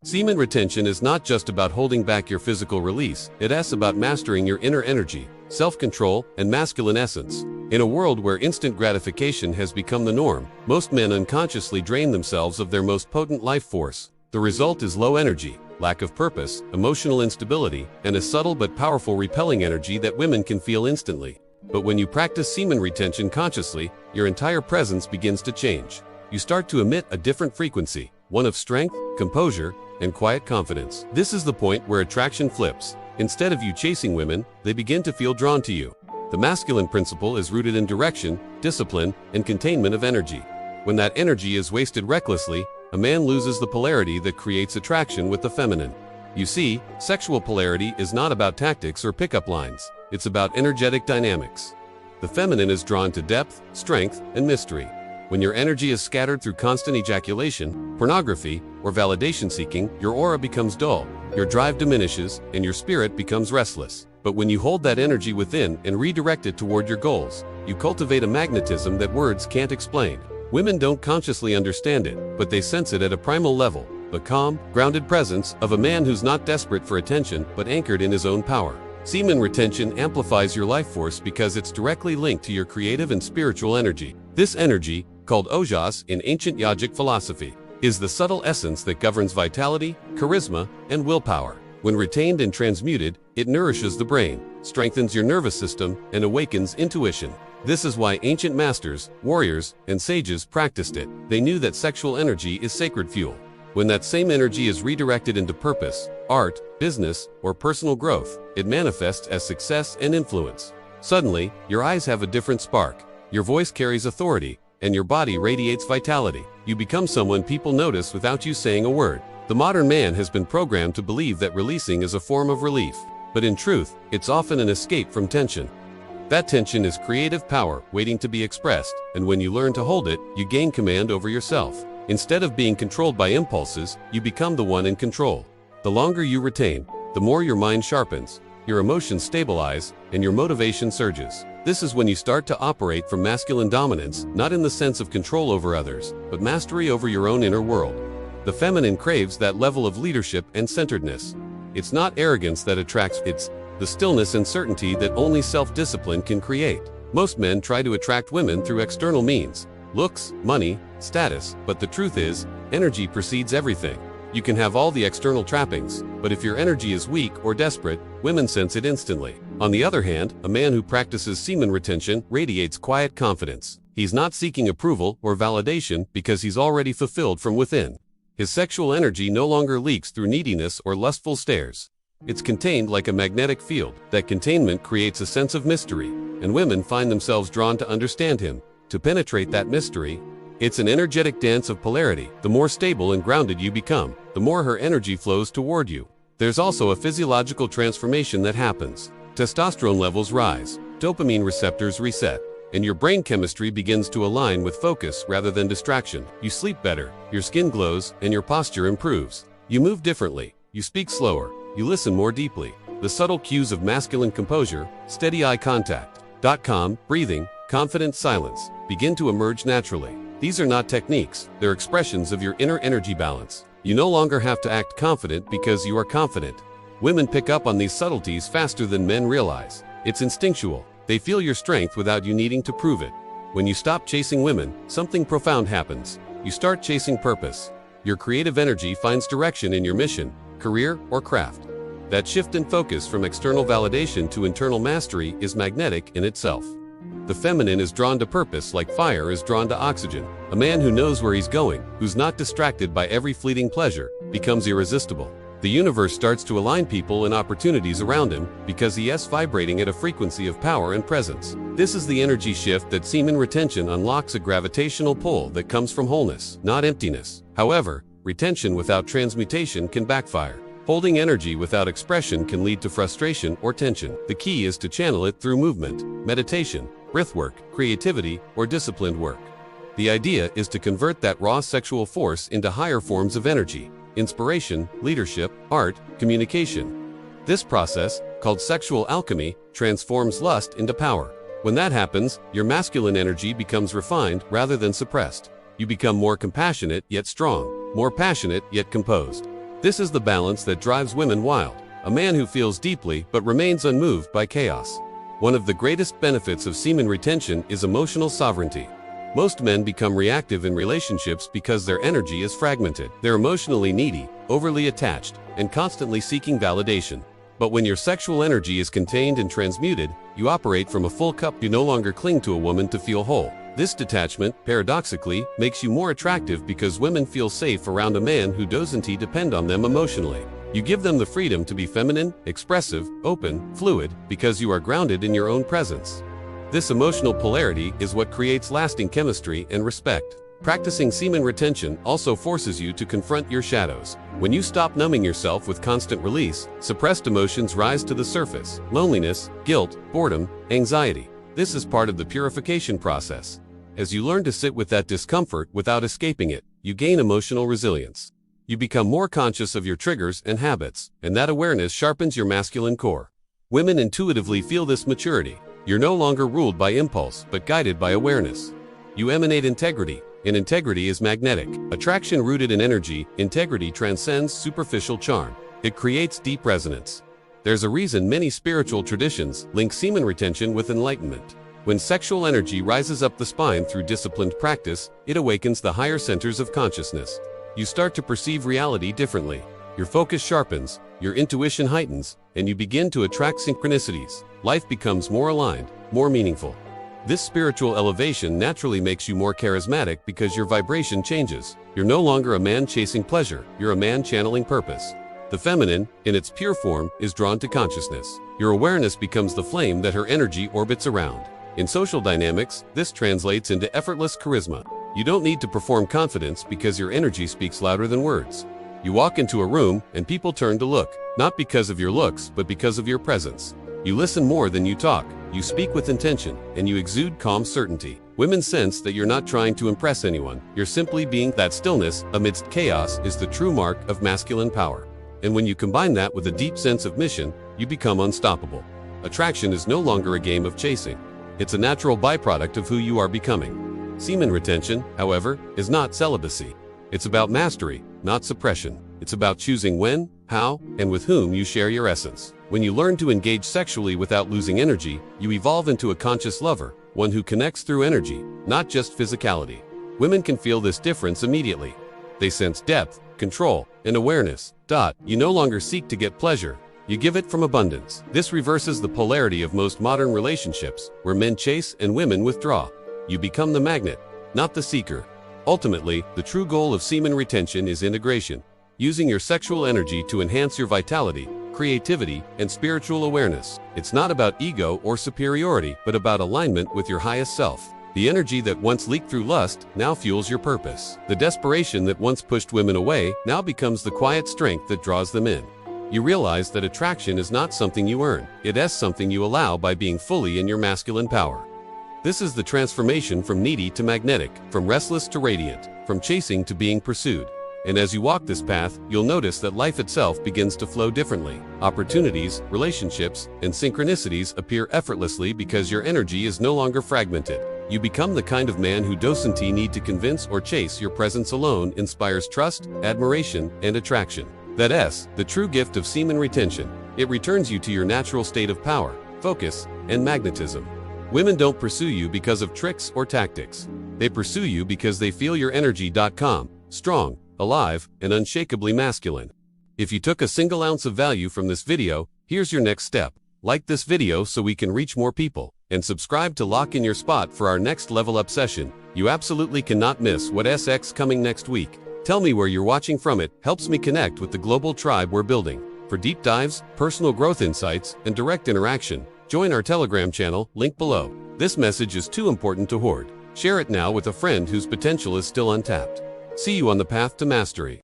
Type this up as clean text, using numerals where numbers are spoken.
Semen retention is not just about holding back your physical release, it's about mastering your inner energy, self-control, and masculine essence. In a world where instant gratification has become the norm, most men unconsciously drain themselves of their most potent life force. The result is low energy, lack of purpose, emotional instability, and a subtle but powerful repelling energy that women can feel instantly. But when you practice semen retention consciously, your entire presence begins to change. You start to emit a different frequency, one of strength, composure, and quiet confidence. This is the point where attraction flips. Instead of you chasing women, they begin to feel drawn to you. The masculine principle is rooted in direction, discipline, and containment of energy. When that energy is wasted recklessly, a man loses the polarity that creates attraction with the feminine. You see, sexual polarity is not about tactics or pickup lines. It's about energetic dynamics. The feminine is drawn to depth, strength, and mystery. When your energy is scattered through constant ejaculation, pornography, or validation seeking, your aura becomes dull, your drive diminishes, and your spirit becomes restless. But when you hold that energy within and redirect it toward your goals, you cultivate a magnetism that words can't explain. Women don't consciously understand it, but they sense it at a primal level, the calm, grounded presence of a man who's not desperate for attention but anchored in his own power. Semen retention amplifies your life force because it's directly linked to your creative and spiritual energy. This energy, called ojas in ancient yogic philosophy, is the subtle essence that governs vitality, charisma, and willpower. When retained and transmuted, it nourishes the brain, strengthens your nervous system, and awakens intuition. This is why ancient masters, warriors, and sages practiced it. They knew that sexual energy is sacred fuel. When that same energy is redirected into purpose, art, business, or personal growth, it manifests as success and influence. Suddenly, your eyes have a different spark, your voice carries authority, and your body radiates vitality. You become someone people notice without you saying a word. The modern man has been programmed to believe that releasing is a form of relief, but in truth, it's often an escape from tension. That tension is creative power waiting to be expressed, and when you learn to hold it, you gain command over yourself. Instead of being controlled by impulses, you become the one in control. The longer you retain, the more your mind sharpens, your emotions stabilize, and your motivation surges. This is when you start to operate from masculine dominance, not in the sense of control over others, but mastery over your own inner world. The feminine craves that level of leadership and centeredness. It's not arrogance that attracts, it's the stillness and certainty that only self-discipline can create. Most men try to attract women through external means, looks, money, status, but the truth is, energy precedes everything. You can have all the external trappings, but if your energy is weak or desperate, women sense it instantly. On the other hand, a man who practices semen retention radiates quiet confidence. He's not seeking approval or validation because he's already fulfilled from within. His sexual energy no longer leaks through neediness or lustful stares. It's contained like a magnetic field. That containment creates a sense of mystery, and women find themselves drawn to understand him, to penetrate that mystery. It's an energetic dance of polarity. The more stable and grounded you become, the more her energy flows toward you. There's also a physiological transformation that happens. Testosterone levels rise, dopamine receptors reset, and your brain chemistry begins to align with focus rather than distraction. You sleep better, your skin glows, and your posture improves. You move differently, you speak slower, you listen more deeply. The subtle cues of masculine composure, steady eye contact, calm, breathing, confident silence, begin to emerge naturally. These are not techniques, they're expressions of your inner energy balance. You no longer have to act confident because you are confident. Women pick up on these subtleties faster than men realize. It's instinctual. They feel your strength without you needing to prove it. When you stop chasing women, something profound happens. You start chasing purpose. Your creative energy finds direction in your mission, career, or craft. That shift in focus from external validation to internal mastery is magnetic in itself. The feminine is drawn to purpose like fire is drawn to oxygen. A man who knows where he's going, who's not distracted by every fleeting pleasure, becomes irresistible. The universe starts to align people and opportunities around him because he is vibrating at a frequency of power and presence. This is the energy shift that semen retention unlocks, a gravitational pull that comes from wholeness, not emptiness. However, retention without transmutation can backfire. Holding energy without expression can lead to frustration or tension. The key is to channel it through movement, meditation, breathwork, creativity, or disciplined work. The idea is to convert that raw sexual force into higher forms of energy: inspiration, leadership, art, communication. This process, called sexual alchemy, transforms lust into power. When that happens, your masculine energy becomes refined rather than suppressed. You become more compassionate yet strong, more passionate yet composed. This is the balance that drives women wild. A man who feels deeply but remains unmoved by chaos. One of the greatest benefits of semen retention is emotional sovereignty. Most men become reactive in relationships because their energy is fragmented. They're emotionally needy, overly attached, and constantly seeking validation. But when your sexual energy is contained and transmuted, you operate from a full cup. You no longer cling to a woman to feel whole. This detachment, paradoxically, makes you more attractive because women feel safe around a man who doesn't depend on them emotionally. You give them the freedom to be feminine, expressive, open, fluid, because you are grounded in your own presence. This emotional polarity is what creates lasting chemistry and respect. Practicing semen retention also forces you to confront your shadows. When you stop numbing yourself with constant release, suppressed emotions rise to the surface. Loneliness, guilt, boredom, anxiety. This is part of the purification process. As you learn to sit with that discomfort without escaping it, you gain emotional resilience. You become more conscious of your triggers and habits, and that awareness sharpens your masculine core. Women intuitively feel this maturity. You're no longer ruled by impulse, but guided by awareness. You emanate integrity, and integrity is magnetic. Attraction rooted in energy, integrity transcends superficial charm. It creates deep resonance. There's a reason many spiritual traditions link semen retention with enlightenment. When sexual energy rises up the spine through disciplined practice, it awakens the higher centers of consciousness. You start to perceive reality differently. Your focus sharpens, your intuition heightens, and you begin to attract synchronicities. Life becomes more aligned, more meaningful. This spiritual elevation naturally makes you more charismatic because your vibration changes. You're no longer a man chasing pleasure, you're a man channeling purpose. The feminine, in its pure form, is drawn to consciousness. Your awareness becomes the flame that her energy orbits around. In social dynamics, this translates into effortless charisma. You don't need to perform confidence because your energy speaks louder than words. You walk into a room and people turn to look, not because of your looks, but because of your presence. You listen more than you talk, you speak with intention, and you exude calm certainty. Women sense that you're not trying to impress anyone, you're simply being. That stillness, amidst chaos, is the true mark of masculine power. And when you combine that with a deep sense of mission, you become unstoppable. Attraction is no longer a game of chasing. It's a natural byproduct of who you are becoming. Semen retention, however, is not celibacy. It's about mastery, not suppression. It's about choosing when, how, and with whom you share your essence. When you learn to engage sexually without losing energy, you evolve into a conscious lover, one who connects through energy, not just physicality. Women can feel this difference immediately. They sense depth, control, and awareness. You no longer seek to get pleasure. You give it from abundance. This reverses the polarity of most modern relationships, where men chase and women withdraw. You become the magnet, not the seeker. Ultimately, the true goal of semen retention is integration, using your sexual energy to enhance your vitality, creativity, and spiritual awareness. It's not about ego or superiority, but about alignment with your highest self. The energy that once leaked through lust now fuels your purpose. The desperation that once pushed women away now becomes the quiet strength that draws them in. You realize that attraction is not something you earn, it is something you allow by being fully in your masculine power. This is the transformation from needy to magnetic, from restless to radiant, from chasing to being pursued. And as you walk this path, you'll notice that life itself begins to flow differently. Opportunities, relationships, and synchronicities appear effortlessly because your energy is no longer fragmented. You become the kind of man who doesn't need to convince or chase. Your presence alone inspires trust, admiration, and attraction. That's the true gift of semen retention. It returns you to your natural state of power, focus, and magnetism. Women don't pursue you because of tricks or tactics. They pursue you because they feel your energy. Strong, alive, and unshakably masculine. If you took a single ounce of value from this video, here's your next step. Like this video so we can reach more people, and subscribe to lock in your spot for our next level up session. You absolutely cannot miss what's coming next week. Tell me where you're watching from. It helps me connect with the global tribe we're building. For deep dives, personal growth insights, and direct interaction, join our Telegram channel, link below. This message is too important to hoard. Share it now with a friend whose potential is still untapped. See you on the path to mastery.